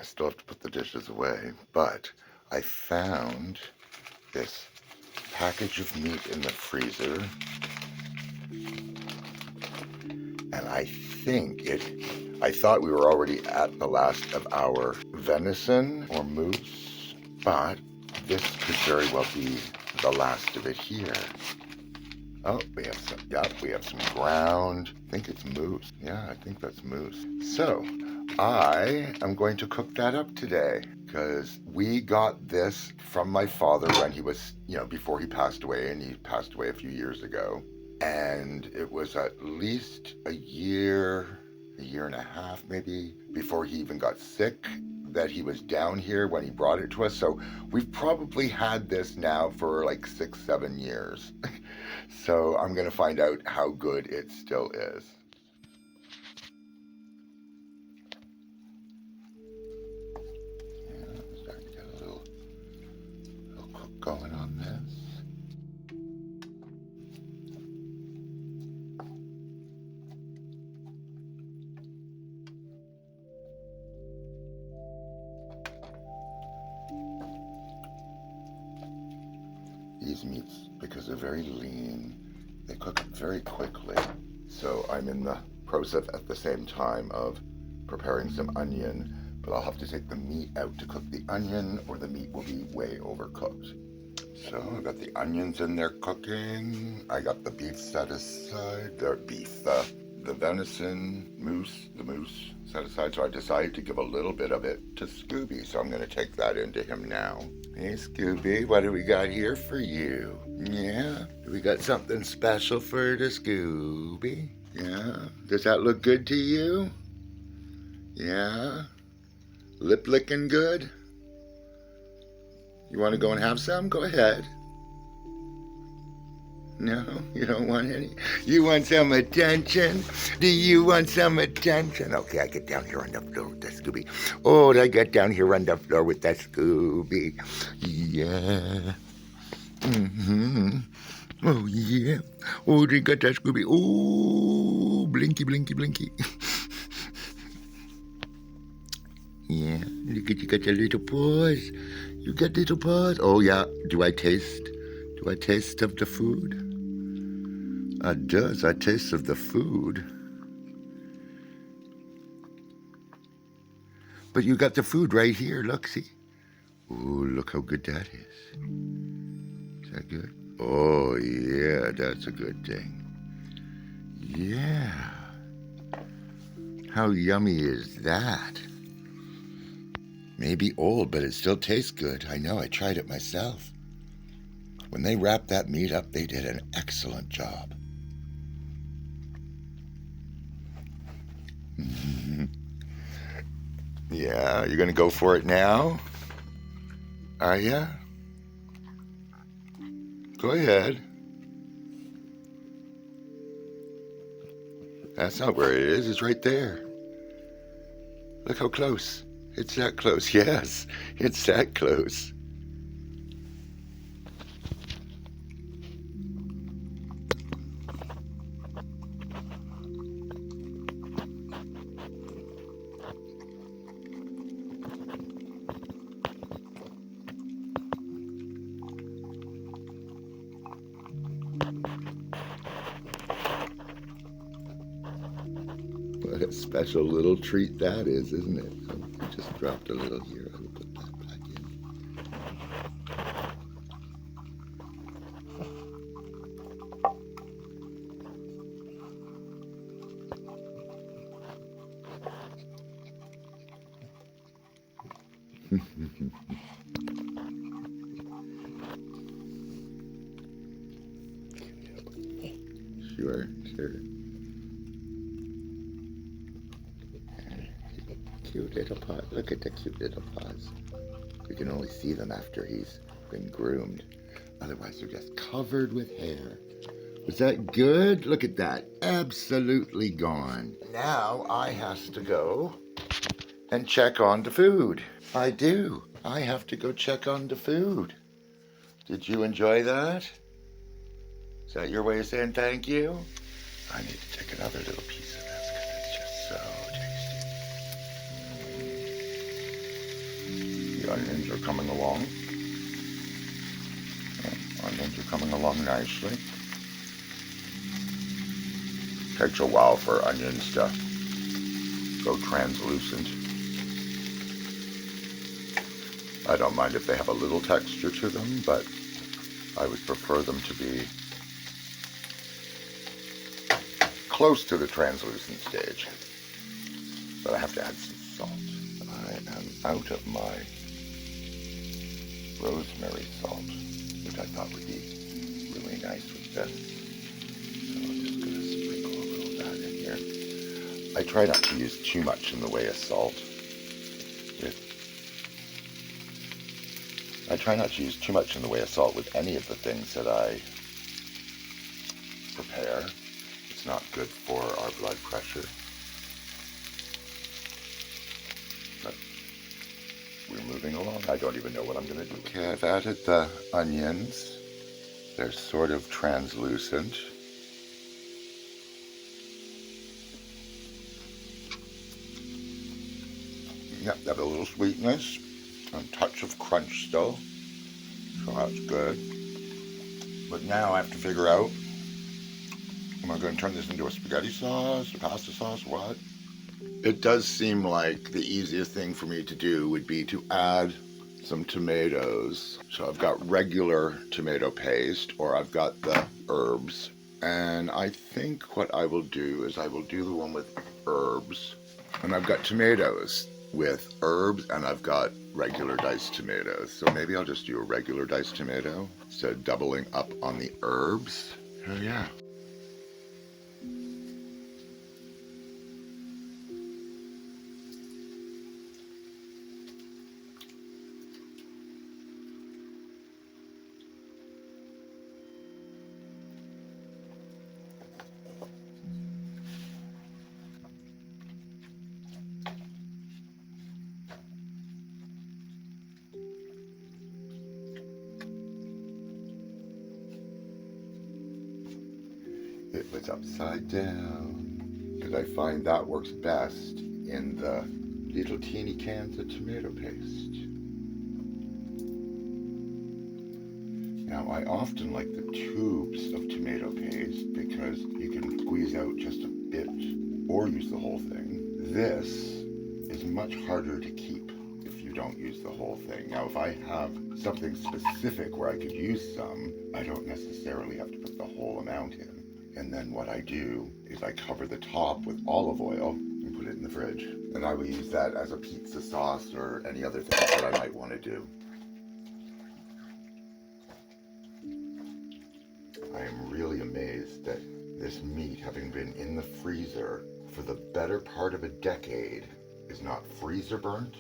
I still have to put the dishes away, but I found this package of meat in the freezer, and I thought we were already at the last of our venison or moose, but this could very well be the last of it here. Oh, we have some ground. I think it's moose. Yeah, I think that's moose. So, I am going to cook that up today because we got this from my father when he was, before he passed away, and he passed away a few years ago. And it was at least a year and a half maybe, before he even got sick, that he was down here when he brought it to us. So we've probably had this now for like 6, 7 years. So I'm going to find out how good it still is. Yeah, I'm starting to get a little cook going on this. These meats, because they're very lean, they cook up very quickly. So I'm in the process at the same time of preparing some onion, but I'll have to take the meat out to cook the onion, or the meat will be way overcooked. So I got the onions in there cooking. I got the beef set aside. The venison, the moose set aside. So I decided to give a little bit of it to Scooby. So I'm going to take that into him now. Hey, Scooby, what do we got here for you? Yeah? Do we got something special for the Scooby? Yeah? Does that look good to you? Yeah? Lip licking good? You want to go and have some? Go ahead. No, you don't want any? You want some attention? Do you want some attention? Okay, I get down here on the floor with that Scooby. Oh, I get down here on the floor with that Scooby. Yeah. Mm-hmm. Oh, yeah. Oh, they got that Scooby. Oh, blinky, blinky, blinky. Yeah, look at you got your little paws. You got little paws. Oh, yeah. Do I taste of the food? Does I taste of the food? But you got the food right here. Look, see? Ooh, look how good that is. Is that good? Oh, yeah, that's a good thing. Yeah. How yummy is that? Maybe old, but it still tastes good. I know, I tried it myself. When they wrapped that meat up, they did an excellent job. Yeah, you're gonna go for it now? Are ya? Go ahead. That's not where it is. It's right there. Look how close. It's that close. Yes, it's that close. What a special little treat that is, isn't it? I just dropped a little here. I will put that back in. Sure. Cute little paw. Look at the cute little paws. We can only see them after he's been groomed. Otherwise, they're just covered with hair. Was that good? Look at that. Absolutely gone. Now I has to go and check on the food. I do. I have to go check on the food. Did you enjoy that? Is that your way of saying thank you? I need to take another little piece of this because it's just so tasty. onions are coming along. Onions are coming along nicely. Takes a while for onions to go translucent. I don't mind if they have a little texture to them, but I would prefer them to be close to the translucent stage. But I have to add some salt. I am out of my rosemary salt, which I thought would be really nice with this. So I'm just going to sprinkle a little of that in here. I try not to use too much in the way of salt. I try not to use too much in the way of salt with any of the things that I prepare. It's not good for our blood pressure. But we're moving along. I don't even know what I'm going to do. Okay, I've added the onions. They're sort of translucent. Yep, they have a little sweetness, a touch of crunch still, so that's good. But now I have to figure out, am I going to turn this into a spaghetti sauce, a pasta sauce, what? It does seem like the easiest thing for me to do would be to add some tomatoes. So I've got regular tomato paste, or I've got the herbs. And I think what I will do is I will do the one with herbs. And I've got tomatoes with herbs, and I've got regular diced tomatoes. So maybe I'll just do a regular diced tomato instead of doubling up on the herbs. Oh yeah. It was upside down, because I find that works best in the little teeny cans of tomato paste. Now, I often like the tubes of tomato paste because you can squeeze out just a bit or use the whole thing. This is much harder to keep if you don't use the whole thing. Now, if I have something specific where I could use some, I don't necessarily have to put the whole amount in. And then what I do is I cover the top with olive oil and put it in the fridge. And I will use that as a pizza sauce or any other thing that I might want to do. I am really amazed that this meat, having been in the freezer for the better part of a decade, is not freezer burnt.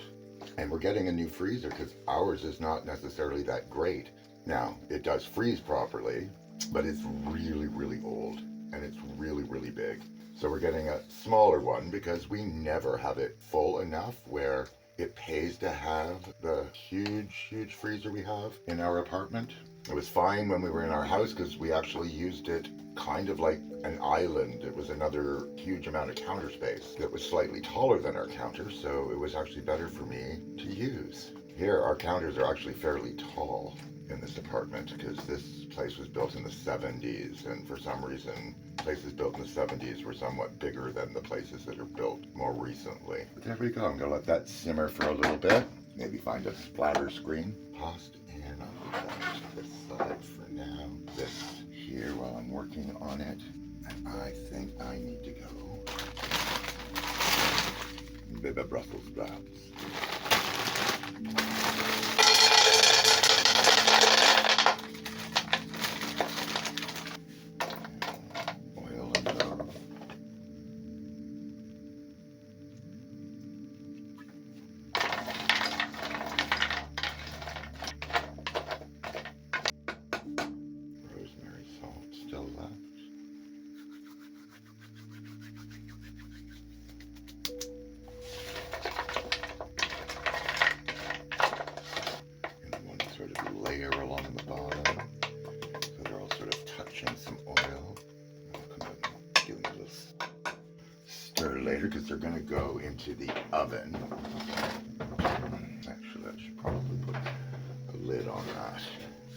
And we're getting a new freezer because ours is not necessarily that great. Now, it does freeze properly, but it's really, really old, and it's really, really big. So we're getting a smaller one because we never have it full enough where it pays to have the huge, huge freezer we have in our apartment. It was fine when we were in our house because we actually used it kind of like an island. It was another huge amount of counter space that was slightly taller than our counter, so it was actually better for me to use. Here, our counters are actually fairly tall in this apartment because this place was built in the 70s, and for some reason places built in the 70s were somewhat bigger than the places that are built more recently. But there we go. I'm gonna let that simmer for a little bit, maybe find a splatter screen. Tossed in. I'll put that to the side for now. This here while I'm working on it, and I think I need to go baby Brussels sprouts. for later because they're going to go into the oven. Actually, I should probably put a lid on that.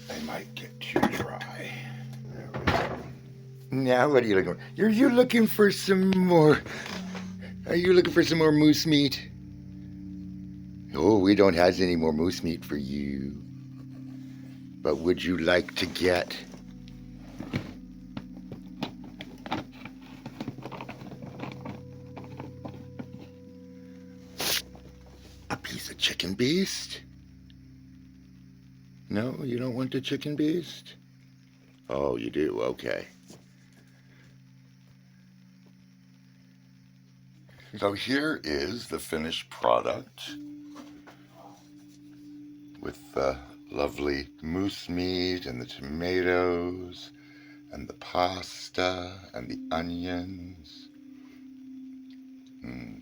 They might get too dry. There we go. Now, what are you looking for? Are you looking for some more? Are you looking for some more moose meat? Oh, we don't have any more moose meat for you. But would you like to get a piece of chicken beast? No, you don't want the chicken beast? Oh, you do? Okay. So here is the finished product with the lovely moose meat and the tomatoes and the pasta and the onions. Mm.